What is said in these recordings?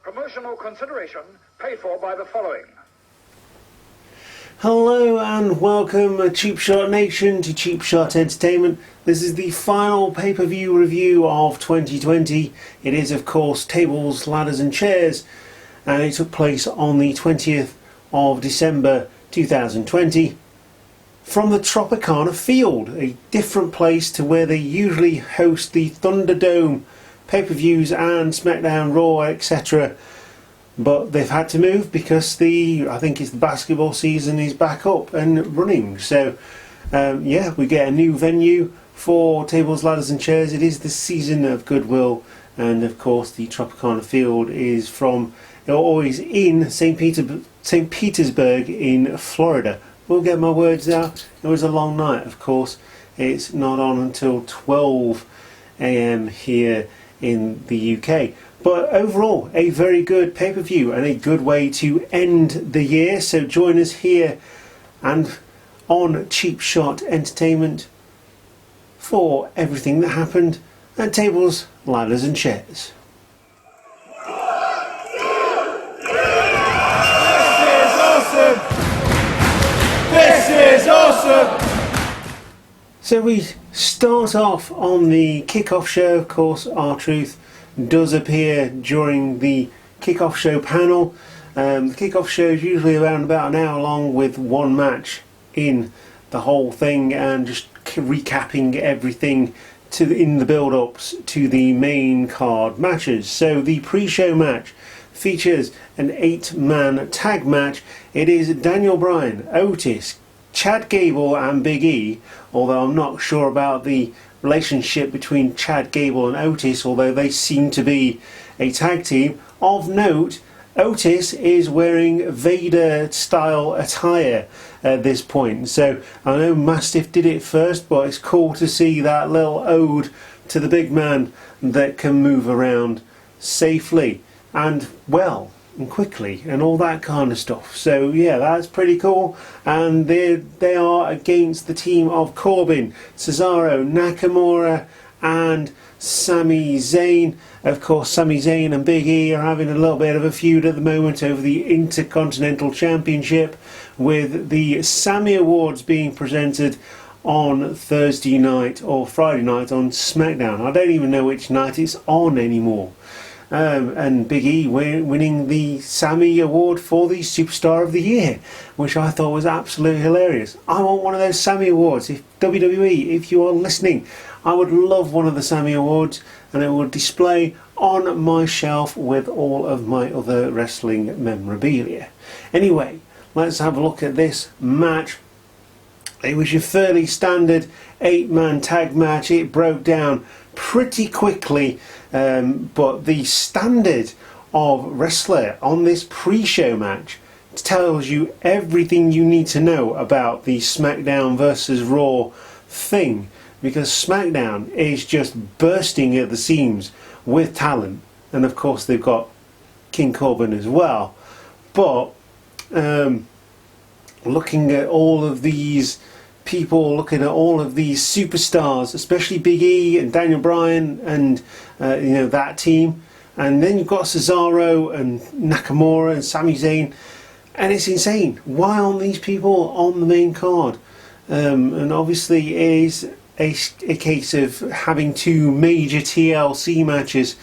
Promotional consideration paid for by the following. Hello and welcome, Cheap Shot Nation, to Cheap Shot Entertainment. This is the final pay-per-view review of 2020. It is, of course, Tables, Ladders and Chairs, and it took place on the 20th of December 2020 from the Tropicana Field, a different place to where they usually host the Thunderdome pay-per-views and SmackDown, Raw, etc. But they've had to move because I think it's the basketball season is back up and running. So yeah, we get a new venue for Tables, Ladders and Chairs. It is the season of goodwill, and of course the Tropicana Field is always in St. Petersburg in Florida. We'll get my words out. It was a long night, of course. It's not on until 12 AM here in the UK. But overall, a very good pay-per-view and a good way to end the year. So join us here and on Cheap Shot Entertainment for everything that happened at Tables, Ladders and Chairs. This is awesome! So we start off on the kickoff show. Of course, R-Truth does appear during the kickoff show panel. The kickoff show is usually around about an hour long with one match in the whole thing, and just recapping everything in the build-ups to the main card matches. So the pre-show match features an 8-man tag match. It is Daniel Bryan, Otis, Chad Gable and Big E, although I'm not sure about the relationship between Chad Gable and Otis, although they seem to be a tag team. Of note, Otis is wearing Vader style attire at this point. So I know Mastiff did it first, but it's cool to see that little ode to the big man that can move around safely and well and quickly and all that kind of stuff. So yeah, that's pretty cool. And they are against the team of Corbin, Cesaro, Nakamura and Sami Zayn. Of course, Sami Zayn and Big E are having a little bit of a feud at the moment over the Intercontinental Championship, with the Sammy Awards being presented on Thursday night or Friday night on SmackDown. I don't even know which night it's on anymore. And Big E winning the Sammy Award for the Superstar of the Year, which I thought was absolutely hilarious. I want one of those Sammy Awards. If WWE, if you are listening, I would love one of the Sammy Awards, and it would display on my shelf with all of my other wrestling memorabilia. Anyway, let's have a look at this match. It was your fairly standard 8-man tag match. It broke down pretty quickly, but the standard of wrestler on this pre-show match tells you everything you need to know about the SmackDown versus Raw thing, because SmackDown is just bursting at the seams with talent, and of course they've got King Corbin as well. But looking at all of these people, looking at all of these superstars, especially Big E and Daniel Bryan and that team, and then you've got Cesaro and Nakamura and Sami Zayn, and it's insane. Why aren't these people on the main card? And obviously it is a case of having 2 major TLC matches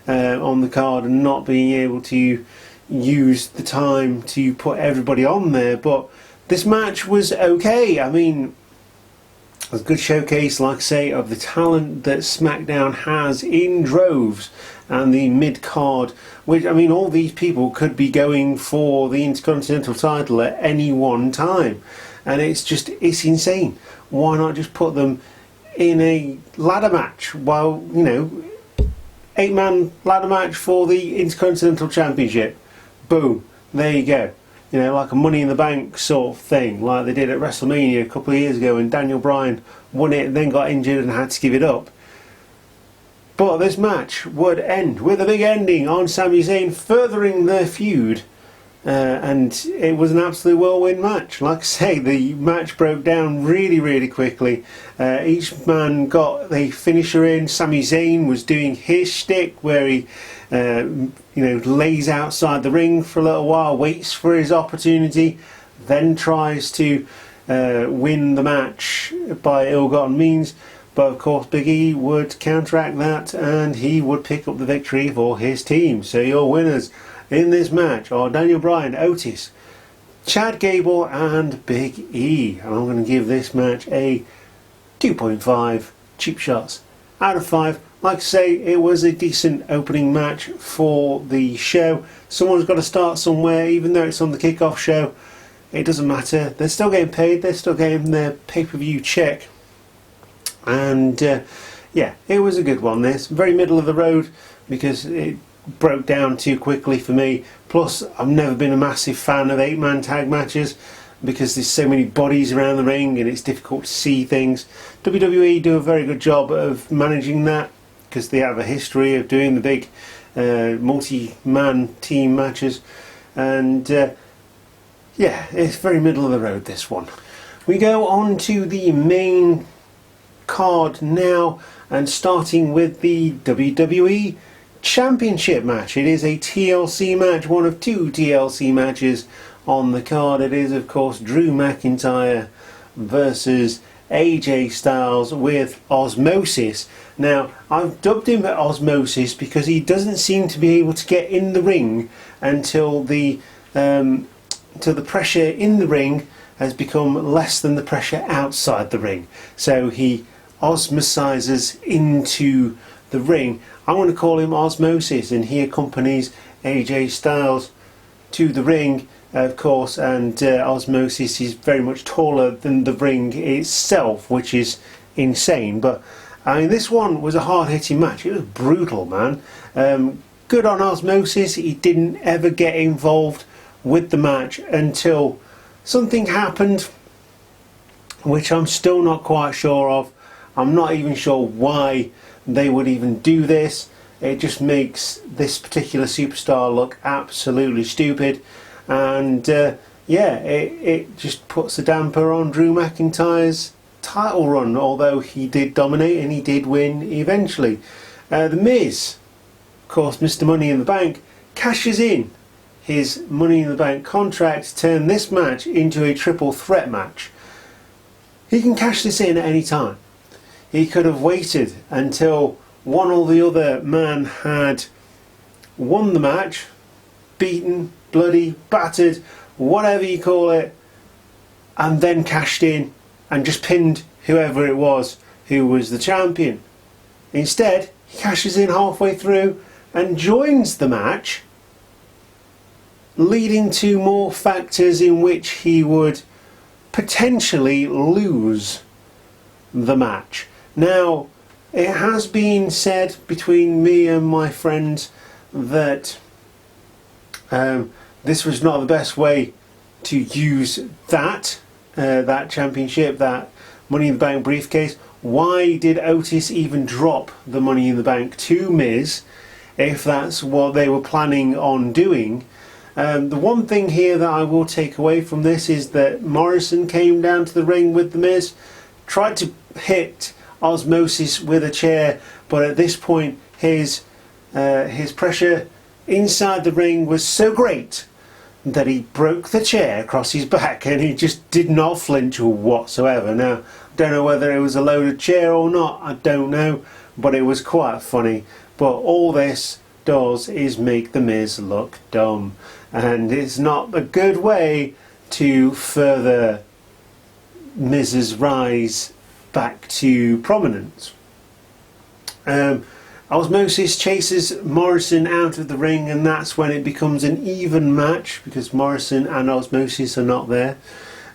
on the card and not being able to use the time to put everybody on there. But this match was okay. I mean, it was a good showcase, like I say, of the talent that SmackDown has in droves, and the mid-card, which, I mean, all these people could be going for the Intercontinental title at any one time, and it's insane. Why not just put them in a ladder match? Well, 8-man ladder match for the Intercontinental Championship. Boom, there you go. Like a Money in the Bank sort of thing, like they did at WrestleMania a couple of years ago, and Daniel Bryan won it and then got injured and had to give it up. But this match would end with a big ending on Sami Zayn, furthering their feud and it was an absolute whirlwind match. Like I say, the match broke down really, really quickly. Each man got a finisher in. Sami Zayn was doing his shtick, where he, lays outside the ring for a little while, waits for his opportunity, then tries to win the match by ill-gotten means. But of course, Big E would counteract that, and he would pick up the victory for his team. So your winners in this match are Daniel Bryan, Otis, Chad Gable and Big E. And I'm going to give this match a 2.5 cheap shots out of 5. Like I say, it was a decent opening match for the show. Someone's got to start somewhere, even though it's on the kickoff show. It doesn't matter. They're still getting paid. They're still getting their pay-per-view check. And yeah, it was a good one. This very middle of the road, because it broke down too quickly for me. Plus, I've never been a massive fan of 8-man tag matches, because there's so many bodies around the ring and it's difficult to see things. WWE do a very good job of managing that, because they have a history of doing the big multi-man team matches. And yeah, it's very middle of the road, this one. We go on to the main card now, and starting with the WWE Championship match. It is a TLC match, one of 2 TLC matches on the card. It is, of course, Drew McIntyre versus AJ Styles with Osmosis. Now, I've dubbed him Osmosis because he doesn't seem to be able to get in the ring until the pressure in the ring has become less than the pressure outside the ring. So he osmosizes into the ring. I'm going to call him Osmosis, and he accompanies AJ Styles to the ring, of course, and Osmosis is very much taller than the ring itself, which is insane. But I mean, this one was a hard-hitting match. It was brutal, man. Good on Osmosis. He didn't ever get involved with the match until something happened, which I'm still not quite sure of. I'm not even sure why they would even do this. It just makes this particular superstar look absolutely stupid, and yeah, it just puts a damper on Drew McIntyre's title run, although he did dominate and he did win eventually. The Miz, of course, Mr. Money in the Bank, cashes in his Money in the Bank contract to turn this match into a triple threat match. He can cash this in at any time. He could have waited until one or the other man had won the match, beaten, bloody, battered, whatever you call it, and then cashed in and just pinned whoever it was who was the champion. Instead, he cashes in halfway through and joins the match, leading to more factors in which he would potentially lose the match. Now, it has been said between me and my friends that this was not the best way to use that championship, that Money in the Bank briefcase. Why did Otis even drop the Money in the Bank to Miz if that's what they were planning on doing? The one thing here that I will take away from this is that Morrison came down to the ring with the Miz, tried to hit Osmosis with a chair, but at this point his pressure inside the ring was so great that he broke the chair across his back, and he just did not flinch whatsoever. Now, I don't know whether it was a loaded chair or not, I don't know, but it was quite funny. But all this does is make the Miz look dumb, and it's not a good way to further Miz's rise back to prominence. Osmosis chases Morrison out of the ring, and that's when it becomes an even match, because Morrison and Osmosis are not there.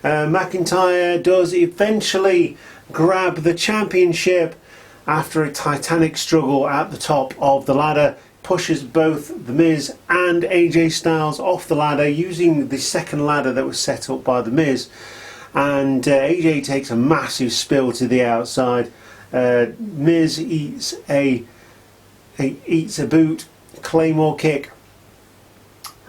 McIntyre does eventually grab the championship after a titanic struggle at the top of the ladder, pushes both The Miz and AJ Styles off the ladder using the second ladder that was set up by The Miz. And AJ takes a massive spill to the outside. Miz eats a boot, Claymore kick,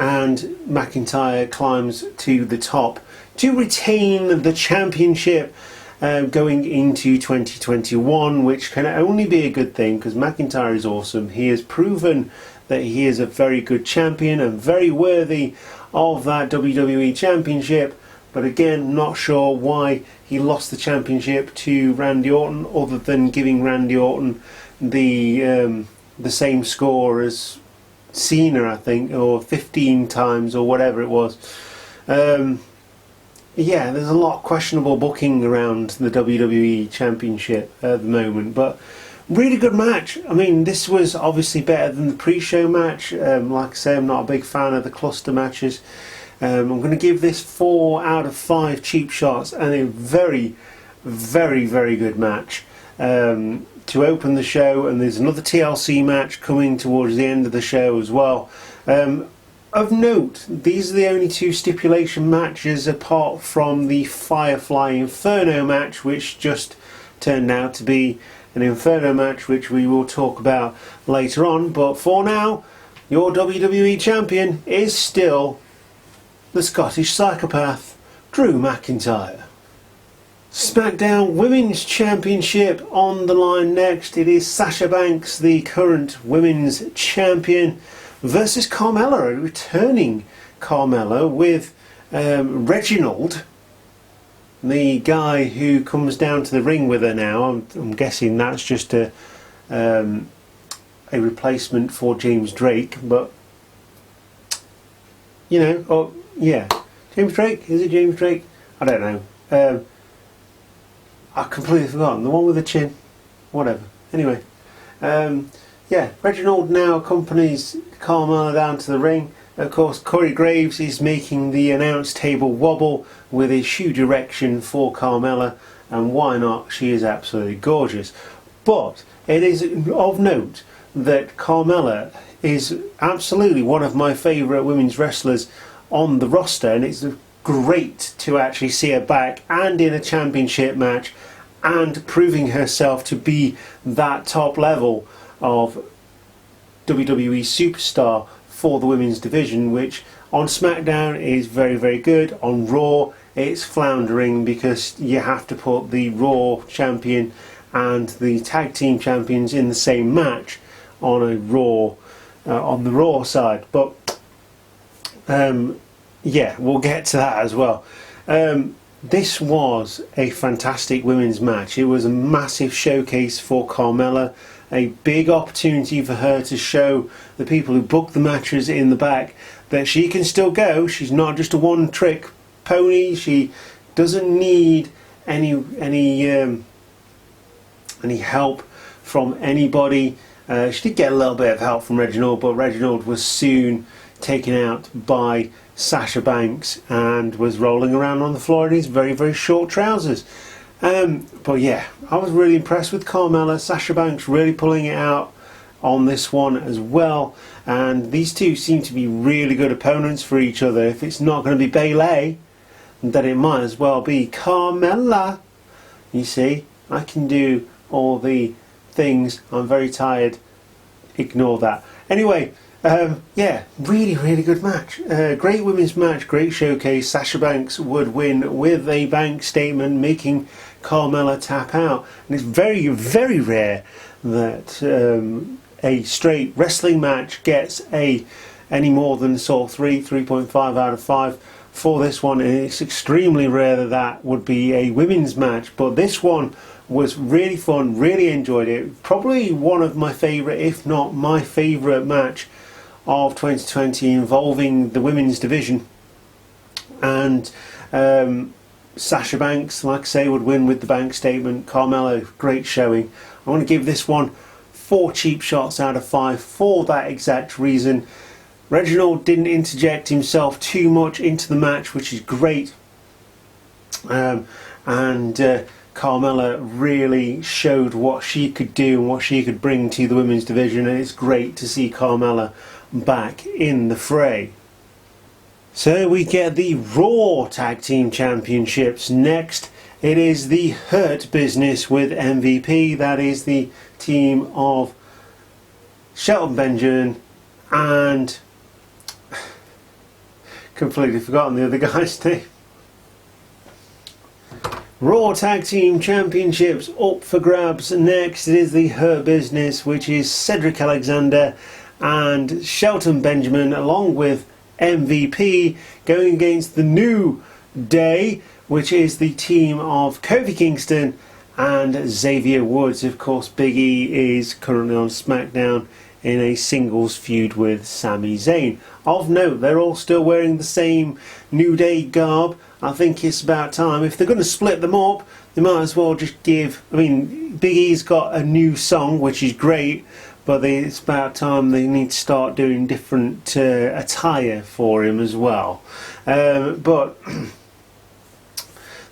and McIntyre climbs to the top to retain the championship going into 2021, which can only be a good thing because McIntyre is awesome. He has proven that he is a very good champion and very worthy of that WWE championship, but again, not sure why he lost the championship to Randy Orton, other than giving Randy Orton the same score as Cena, I think, or 15 times or whatever it was. Yeah, there's a lot of questionable booking around the WWE Championship at the moment, but really good match. I mean, this was obviously better than the pre-show match. Like I say, I'm not a big fan of the cluster matches. I'm going to give this 4 out of 5 cheap shots, and a very, very, very good match to open the show. And there's another TLC match coming towards the end of the show as well. Of note, these are the only 2 stipulation matches apart from the Firefly Inferno match, which just turned out to be an Inferno match, which we will talk about later on. But for now, your WWE Champion is still the Scottish Psychopath, Drew McIntyre. SmackDown Women's Championship on the line next. It is Sasha Banks, the current Women's Champion, versus Carmella, a returning Carmella, with Reginald, the guy who comes down to the ring with her now. I'm guessing that's just a replacement for James Drake, but you know, oh yeah, James Drake, is it James Drake? I don't know. I've completely forgotten, the one with the chin, whatever. Anyway, yeah, Reginald now accompanies Carmella down to the ring. Of course, Corey Graves is making the announce table wobble with his huge erection for Carmella, and why not? She is absolutely gorgeous. But it is of note that Carmella is absolutely one of my favourite women's wrestlers on the roster, and it's great to actually see her back and in a championship match and proving herself to be that top level of WWE superstar for the women's division, which on SmackDown is very, very good. On Raw it's floundering because you have to put the Raw champion and the tag team champions in the same match on a Raw on the Raw side, but yeah, we'll get to that as well. This was a fantastic women's match. It was a massive showcase for Carmella, a big opportunity for her to show the people who booked the matches in the back that she can still go. She's not just a one-trick pony. She doesn't need any help from anybody. She did get a little bit of help from Reginald, but Reginald was soon taken out by Sasha Banks and was rolling around on the floor in his very, very short trousers. But yeah, I was really impressed with Carmella. Sasha Banks really pulling it out on this one as well, and these two seem to be really good opponents for each other. If it's not going to be Bayley, then it might as well be Carmella. You see, I can do all the things. I'm very tired. Ignore that. Anyway, yeah, really, really good match. Great women's match, great showcase. Sasha Banks would win with a bank statement, making Carmella tap out. And it's very, very rare that a straight wrestling match gets any more than sort of 3.5 out of 5 for this one. And it's extremely rare that that would be a women's match. But this one was really fun, really enjoyed it. Probably one of my favourite, if not my favourite match of 2020 involving the women's division. And Sasha Banks, like I say, would win with the bank statement. Carmella, great showing. I want to give this one 4 cheap shots out of 5 for that exact reason. Reginald didn't interject himself too much into the match, which is great. And Carmella really showed what she could do and what she could bring to the women's division, and it's great to see Carmella back in the fray. So we get the Raw Tag Team Championships next. It is the Hurt Business with MVP. That is the team of Shelton Benjamin and completely forgotten the other guy's name. Raw Tag Team Championships up for grabs. Next it is the Hurt Business, which is Cedric Alexander and Shelton Benjamin along with MVP going against the New Day, which is the team of Kofi Kingston and Xavier Woods. Of course, Big E is currently on SmackDown in a singles feud with Sami Zayn. Of note, they're all still wearing the same New Day garb. I think it's about time. If they're going to split them up, they might as well just give... I mean, Big E's got a new song, which is great, but it's about time they need to start doing different attire for him as well. But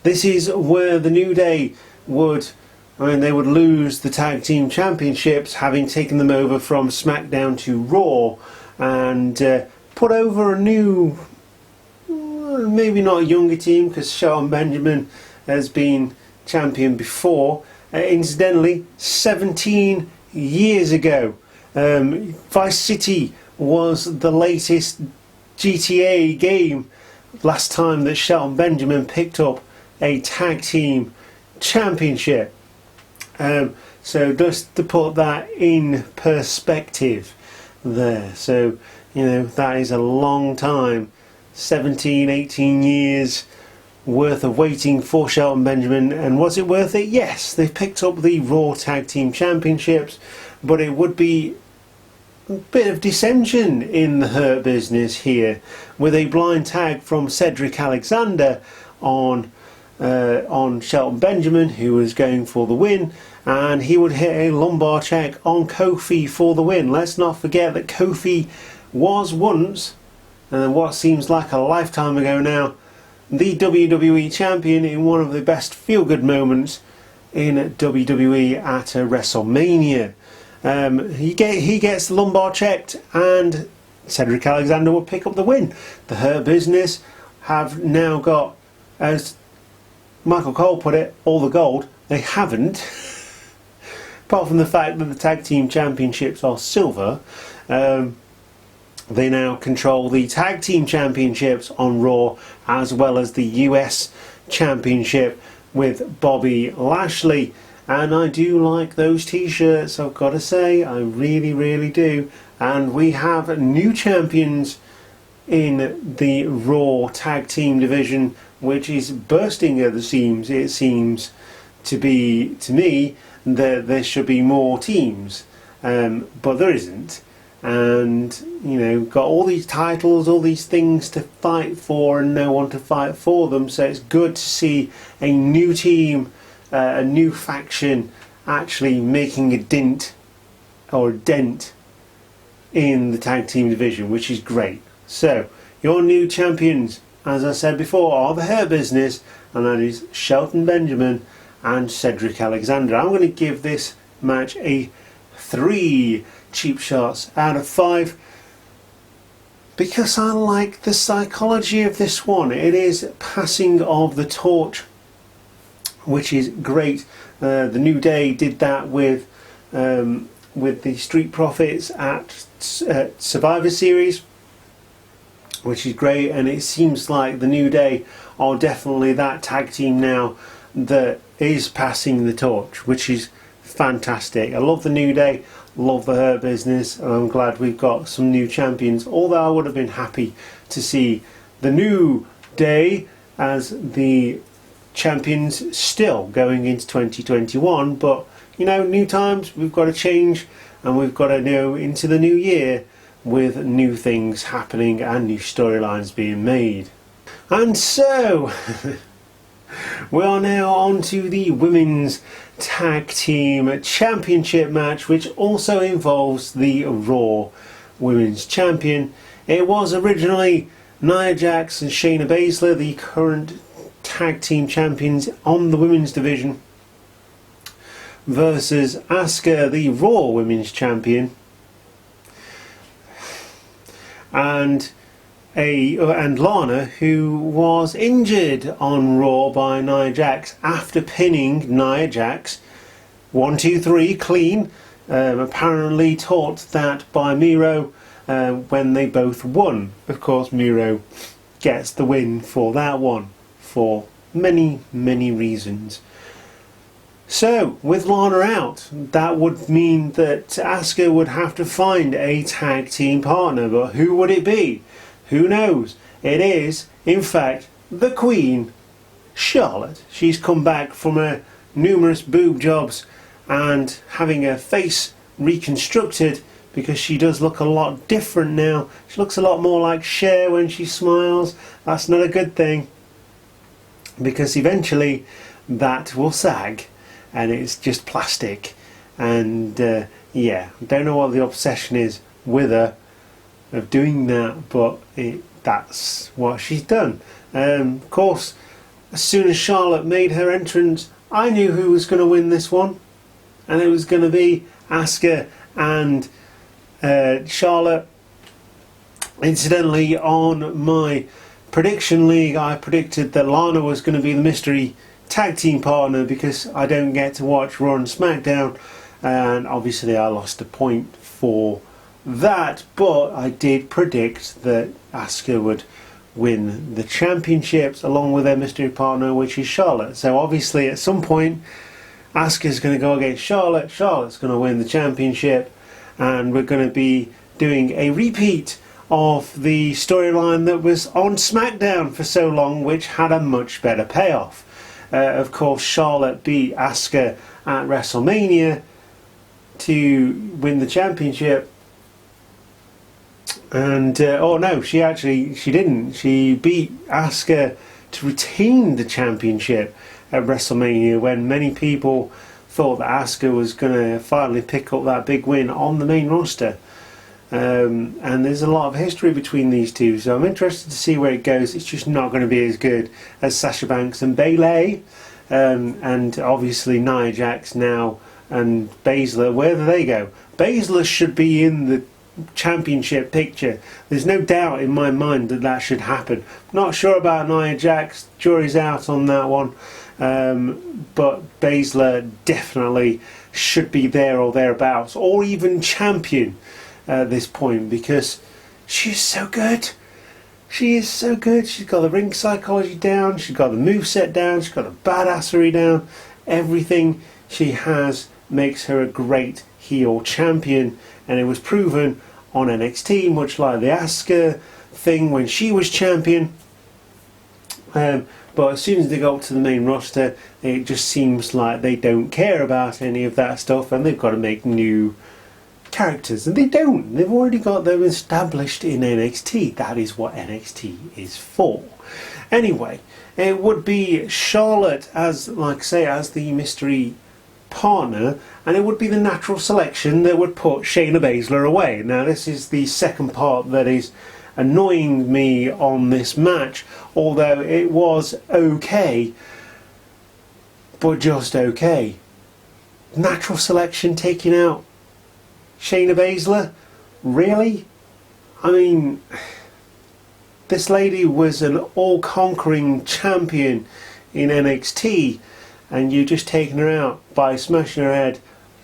this is where the New Day would... I mean, they would lose the Tag Team Championships, having taken them over from SmackDown to Raw, and put over a new... maybe not a younger team, because Shelton Benjamin has been champion before. Incidentally, 17 years ago, Vice City was the latest GTA game last time that Shelton Benjamin picked up a tag team championship. So just to put that in perspective there. So, you know, that is a long time. 17, 18 years worth of waiting for Shelton Benjamin, and was it worth it? Yes, they've picked up the Raw Tag Team Championships, but it would be a bit of dissension in the Hurt Business here, with a blind tag from Cedric Alexander on Shelton Benjamin, who was going for the win, and he would hit a lumbar check on Kofi for the win. Let's not forget that Kofi was once, and what seems like a lifetime ago now, the WWE Champion in one of the best feel-good moments in WWE at WrestleMania. He gets the lumbar checked, and Cedric Alexander will pick up the win. The Hurt Business have now got, as Michael Cole put it, all the gold. They haven't, apart from the fact that the Tag Team Championships are silver. They now control the Tag Team Championships on Raw, as well as the US Championship with Bobby Lashley. And I do like those t-shirts, I've got to say, I really, really do. And we have new champions in the Raw Tag Team division, which is bursting at the seams. It seems to be, to me, that there should be more teams, but there isn't. And, you know, got all these titles, all these things to fight for, and no one to fight for them. So it's good to see a new team, a new faction, actually making a dent in the tag team division, which is great. So your new champions, as I said before, are the Hurt Business, and that is Shelton Benjamin and Cedric Alexander. I'm going to give this match a 3 cheap shots out of 5, because I like the psychology of this one. It is passing of the torch, which is great. The New Day did that with the Street Profits at Survivor Series, which is great, and it seems like the New Day are definitely that tag team now that is passing the torch, which is fantastic. I love the New Day, love the Hurt Business, and I'm glad we've got some new champions, although I would have been happy to see the New Day as the champions still going into 2021, but you know, new times, we've got to change, and we've got to go into the new year with new things happening and new storylines being made. And so we are now on to the Women's Tag Team Championship match, which also involves the Raw Women's Champion. It was originally Nia Jax and Shayna Baszler, the current Tag Team Champions on the Women's Division, versus Asuka, the Raw Women's Champion, and Lana, who was injured on Raw by Nia Jax after pinning Nia Jax 1, 2, 3 clean, apparently taught that by Miro when they both won. Of course, Miro gets the win for that one, for many, many reasons. So, with Lana out, that would mean that Asuka would have to find a tag team partner, but who would it be? Who knows? It is, in fact, the Queen, Charlotte. She's come back from her numerous boob jobs and having her face reconstructed, because she does look a lot different now. She looks a lot more like Cher when she smiles. That's not a good thing, because eventually that will sag and it's just plastic. And yeah, I don't know what the obsession is with her of doing that, but that's what she's done. Of course, as soon as Charlotte made her entrance, I knew who was going to win this one, and it was going to be Asuka and Charlotte. Incidentally, on my prediction league, I predicted that Lana was going to be the mystery tag team partner, because I don't get to watch Raw and SmackDown, and obviously I lost a point for that, but I did predict that Asuka would win the championships along with their mystery partner, which is Charlotte. So obviously at some point Asuka's going to go against Charlotte, Charlotte's going to win the championship, and we're going to be doing a repeat of the storyline that was on SmackDown for so long, which had a much better payoff. Of course, Charlotte beat Asuka at WrestleMania to win the championship, and oh no, she didn't. She beat Asuka to retain the championship at WrestleMania, when many people thought that Asuka was going to finally pick up that big win on the main roster. And there's a lot of history between these two, so I'm interested to see where it goes. It's just not going to be as good as Sasha Banks and Bayley, and obviously Nia Jax now and Baszler. Where do they go? Baszler should be in the championship picture. There's no doubt in my mind that that should happen. Not sure about Nia Jax, jury's out on that one, but Baszler definitely should be there or thereabouts, or even champion at this point, because she's so good. She is so good. She's got the ring psychology down, she's got the moveset down, she's got the badassery down. Everything she has makes her a great heel champion, and it was proven on NXT, much like the Asuka thing when she was champion. But as soon as they go up to the main roster, it just seems like they don't care about any of that stuff, and they've got to make new characters, and they don't. They've already got them established in NXT. That is what NXT is for. Anyway, it would be Charlotte as, like I say, as the mystery partner, and it would be the natural selection that would put Shayna Baszler away. Now, this is the second part that is annoying me on this match, although it was okay, but just okay. Natural selection taking out Shayna Baszler? Really? I mean, this lady was an all-conquering champion in NXT, and you're just taking her out by smashing her head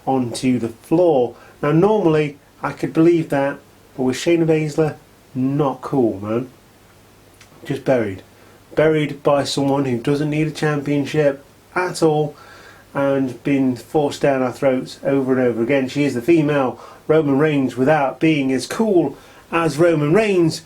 onto the floor. Now, normally I could believe that, but with Shayna Baszler, not cool, man. Just buried by someone who doesn't need a championship at all, and been forced down our throats over and over again. She is the female Roman Reigns without being as cool as Roman Reigns,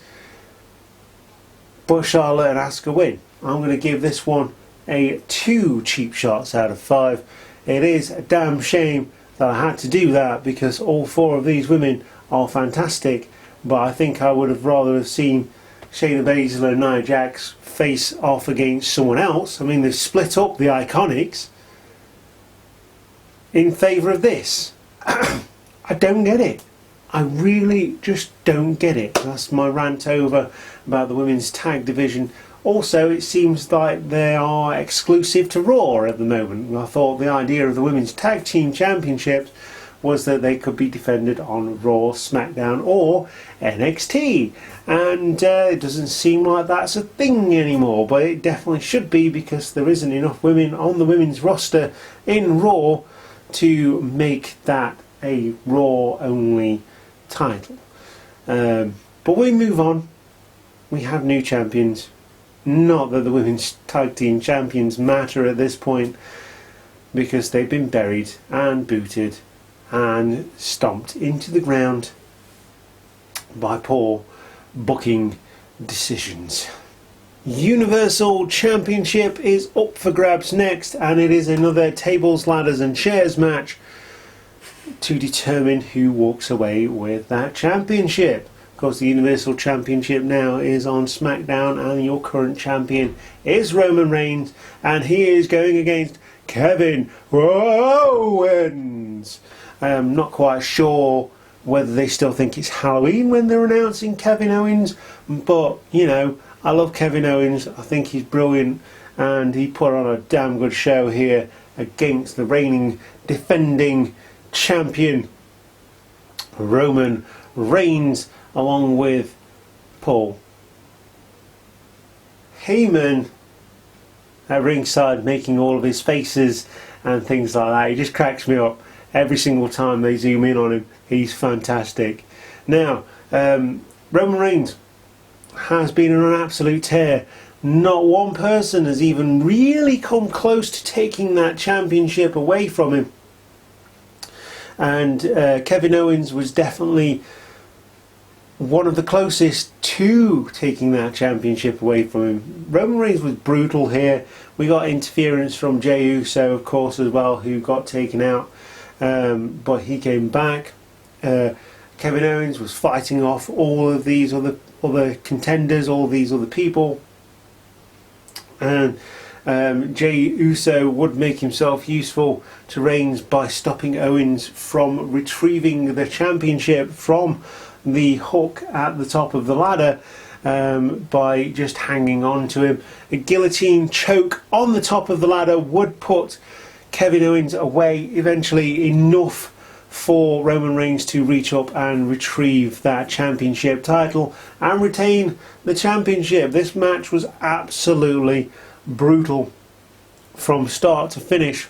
but Charlotte and Asuka win. I'm going to give this one a 2 cheap shots out of 5. It is a damn shame that I had to do that, because all 4 of these women are fantastic, but I think I would have rather have seen Shayna Baszler and Nia Jax face off against someone else. I mean, they've split up the Iconics in favour of this. I don't get it. I really just don't get it. That's my rant over about the women's tag division. Also, it seems like they are exclusive to Raw at the moment. I thought the idea of the women's tag team championships was that they could be defended on Raw, SmackDown or NXT, and it doesn't seem like that's a thing anymore, but it definitely should be, because there isn't enough women on the women's roster in Raw to make that a Raw only title. But we move on. we have new champions. Not that the women's tag team champions matter at this point, because they've been buried and booted and stomped into the ground by poor booking decisions. Universal Championship is up for grabs next, and it is another tables, ladders and chairs match to determine who walks away with that championship. Of course, the Universal Championship now is on SmackDown, and your current champion is Roman Reigns, and he is going against Kevin Owens. I am not quite sure whether they still think it's Halloween when they're announcing Kevin Owens, but you know, I love Kevin Owens. I think he's brilliant, and he put on a damn good show here against the reigning, defending champion Roman Reigns, along with Paul Heyman at ringside, making all of his faces and things like that. He just cracks me up every single time they zoom in on him. He's fantastic. Now, Roman Reigns has been on an absolute tear. Not one person has even really come close to taking that championship away from him. And Kevin Owens was definitely one of the closest to taking that championship away from him. Roman Reigns was brutal here. We got interference from Jey Uso, of course, as well, who got taken out. But he came back. Kevin Owens was fighting off all of these other contenders, all these other people. And Jey Uso would make himself useful to Reigns by stopping Owens from retrieving the championship from the hook at the top of the ladder, by just hanging on to him. A guillotine choke on the top of the ladder would put Kevin Owens away, eventually enough for Roman Reigns to reach up and retrieve that championship title and retain the championship. This match was absolutely brutal from start to finish,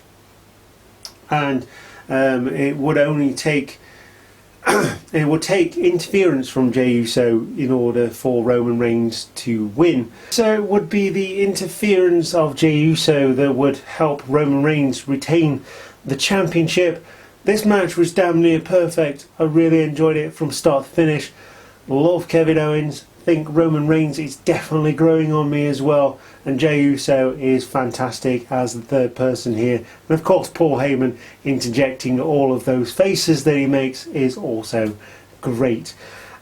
and it would only take it would take interference from Jey Uso in order for Roman Reigns to win. So it would be the interference of Jey Uso that would help Roman Reigns retain the championship. This match was damn near perfect. I really enjoyed it from start to finish. Love Kevin Owens. Think Roman Reigns is definitely growing on me as well. And Jey Uso is fantastic as the third person here. And of course Paul Heyman interjecting all of those faces that he makes is also great.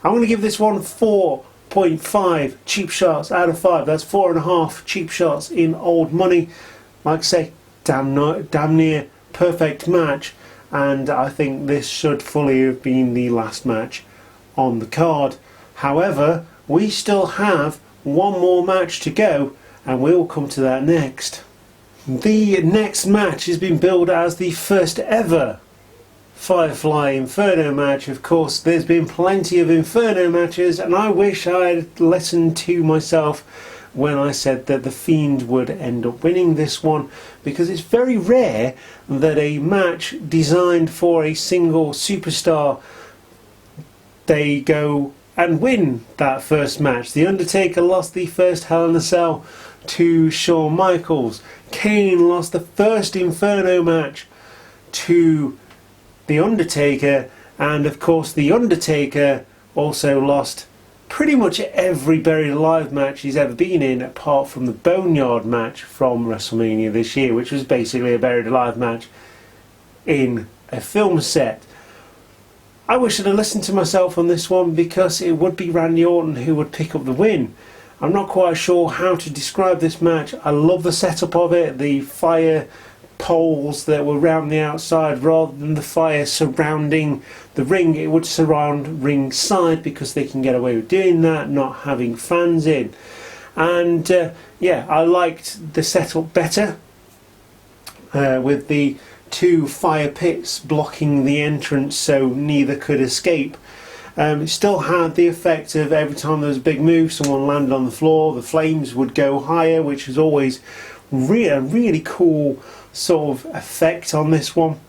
I'm going to give this one 4.5 cheap shots out of 5. That's 4.5 cheap shots in old money. Like I say, damn near perfect match. And I think this should fully have been the last match on the card. However, we still have one more match to go, and we'll come to that next. The next match has been billed as the first ever Firefly Inferno match. Of course, there's been plenty of Inferno matches, and I wish I had listened to myself when I said that The Fiend would end up winning this one, because it's very rare that a match designed for a single superstar, they go and win that first match. The Undertaker lost the first Hell in a Cell to Shawn Michaels. Kane lost the first Inferno match to The Undertaker, and of course The Undertaker also lost pretty much every Buried Alive match he's ever been in, apart from the Boneyard match from WrestleMania this year, which was basically a Buried Alive match in a film set. I wish I'd have listened to myself on this one, because it would be Randy Orton who would pick up the win. I'm not quite sure how to describe this match. I love the setup of it, the fire poles that were round the outside rather than the fire surrounding the ring. It would surround ringside because they can get away with doing that, not having fans in. And yeah, I liked the setup better, with the two fire pits blocking the entrance so neither could escape. It still had the effect of every time there was a big move, someone landed on the floor, the flames would go higher, which was always really cool sort of effect on this one.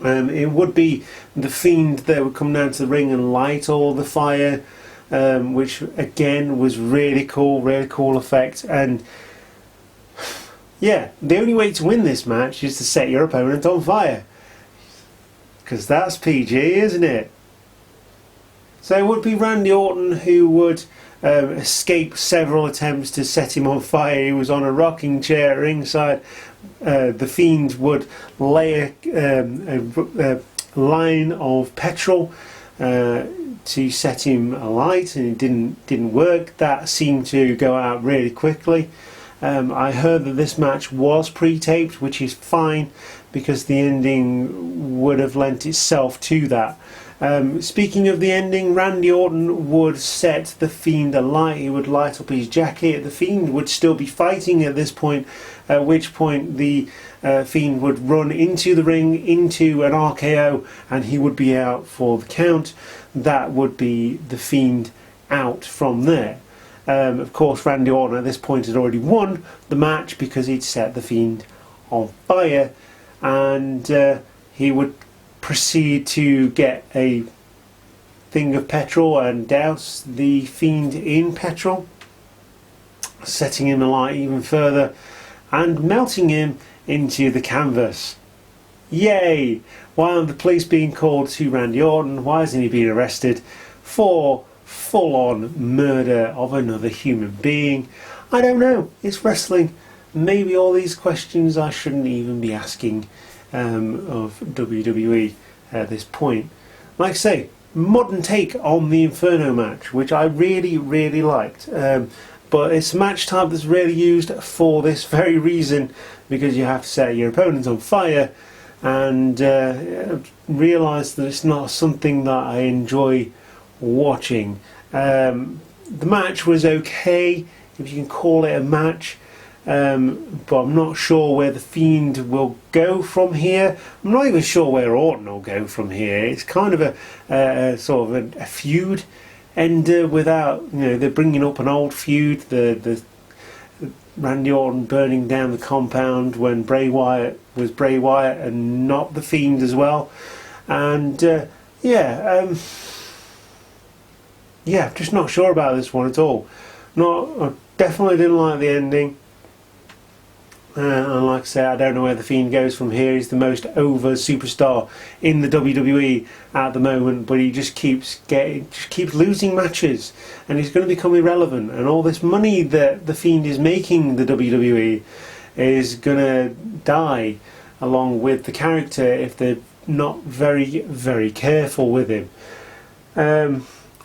It would be the Fiend that would come down to the ring and light all the fire which again was really cool effect. And yeah, the only way to win this match is to set your opponent on fire, because that's PG, isn't it? So it would be Randy Orton who would escape several attempts to set him on fire. He was on a rocking chair ringside. The Fiend would lay a line of petrol to set him alight, and it didn't work. That seemed to go out really quickly. I heard that this match was pre-taped, which is fine because the ending would have lent itself to that. Speaking of the ending, Randy Orton would set the Fiend alight. He would light up his jacket. The Fiend would still be fighting at this point, at which point the Fiend would run into the ring, into an RKO, and he would be out for the count. That would be the Fiend out from there. Of course, Randy Orton at this point had already won the match because he'd set the Fiend on fire, and he would proceed to get a thing of petrol and douse the Fiend in petrol, setting him alight even further and melting him into the canvas. Yay! Why aren't the police being called to Randy Orton? Why hasn't he been arrested for full-on murder of another human being? I don't know. It's wrestling. Maybe all these questions I shouldn't even be asking of WWE at this point. Like I say, modern take on the Inferno match, which I really liked. But it's a match type that's rarely used for this very reason, because you have to set your opponent on fire, and realise that it's not something that I enjoy watching. The match was okay, if you can call it a match, but I'm not sure where the Fiend will go from here. I'm not even sure where Orton will go from here. It's kind of a sort of a feud ender without, you know, they're bringing up an old feud, the Randy Orton burning down the compound when Bray Wyatt was Bray Wyatt and not the Fiend as well. And yeah, just not sure about this one at all. I definitely didn't like the ending. And like I say, I don't know where the Fiend goes from here. He's the most over superstar in the WWE at the moment, but he just keeps losing matches, and he's going to become irrelevant. And all this money that the Fiend is making the WWE is going to die along with the character if they're not very careful with him.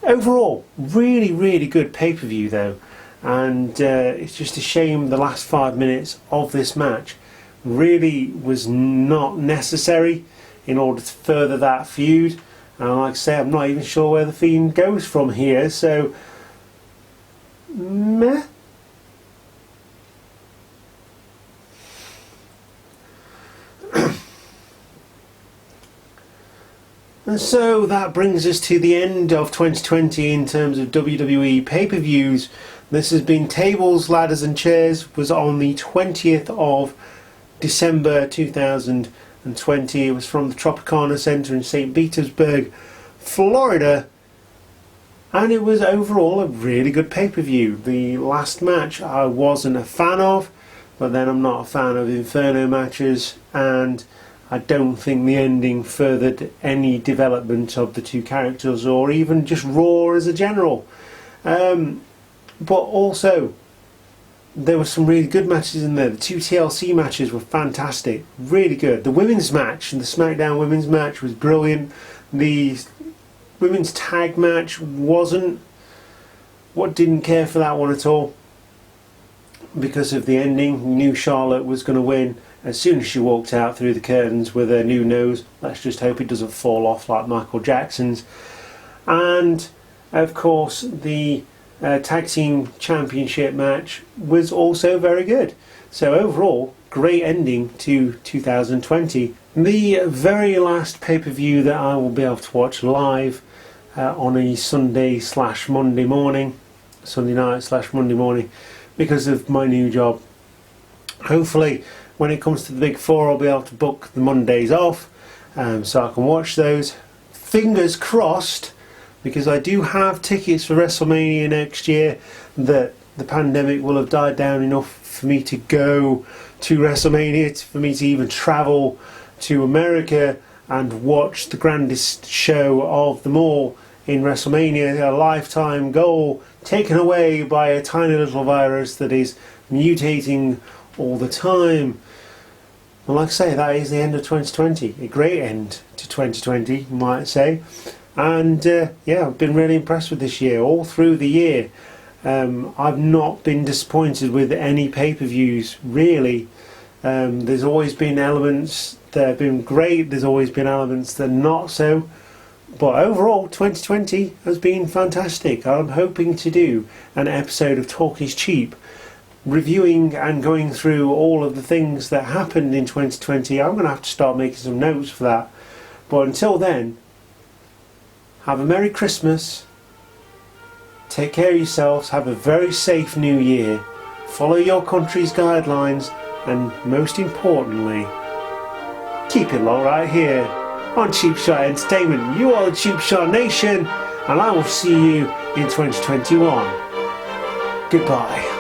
Overall, really good pay-per-view though. And it's just a shame the last 5 minutes of this match really was not necessary in order to further that feud. And like I say, I'm not even sure where the Fiend goes from here, so meh. And so that brings us to the end of 2020 in terms of WWE pay-per-views. This has been Tables, Ladders and Chairs. Was on the 20th of December 2020. It was from the Tropicana Center in St. Petersburg, Florida. And it was overall a really good pay-per-view. The last match I wasn't a fan of, but then I'm not a fan of Inferno matches, and I don't think the ending furthered any development of the two characters or even just Raw as a general. But also, there were some really good matches in there. The two TLC matches were fantastic, really good. The women's match, the SmackDown women's match, was brilliant. The women's tag match didn't care for that one at all because of the ending. We knew Charlotte was going to win as soon as she walked out through the curtains with her new nose. Let's just hope it doesn't fall off like Michael Jackson's. And of course, the Tag Team Championship match was also very good. So overall, great ending to 2020. The very last pay-per-view that I will be able to watch live on a Sunday/Monday morning, Sunday night/Monday morning, because of my new job. Hopefully, when it comes to the Big Four, I'll be able to book the Mondays off, so I can watch those. Fingers crossed because I do have tickets for WrestleMania next year that the pandemic will have died down enough for me to go to WrestleMania, for me to even travel to America and watch the grandest show of them all in WrestleMania, a lifetime goal taken away by a tiny little virus that is mutating all the time. And like I say, that is the end of 2020, a great end to 2020, you might say. And yeah, I've been really impressed with this year, all through the year. I've not been disappointed with any pay-per-views, really. There's always been elements that have been great, there's always been elements that are not so. But overall, 2020 has been fantastic. I'm hoping to do an episode of Talk is Cheap, reviewing and going through all of the things that happened in 2020. I'm going to have to start making some notes for that. But until then, have a Merry Christmas, take care of yourselves, have a very safe New Year, follow your country's guidelines, and most importantly, keep it low right here on Cheap Shot Entertainment. You are the Cheap Shot Nation, and I will see you in 2021. Goodbye.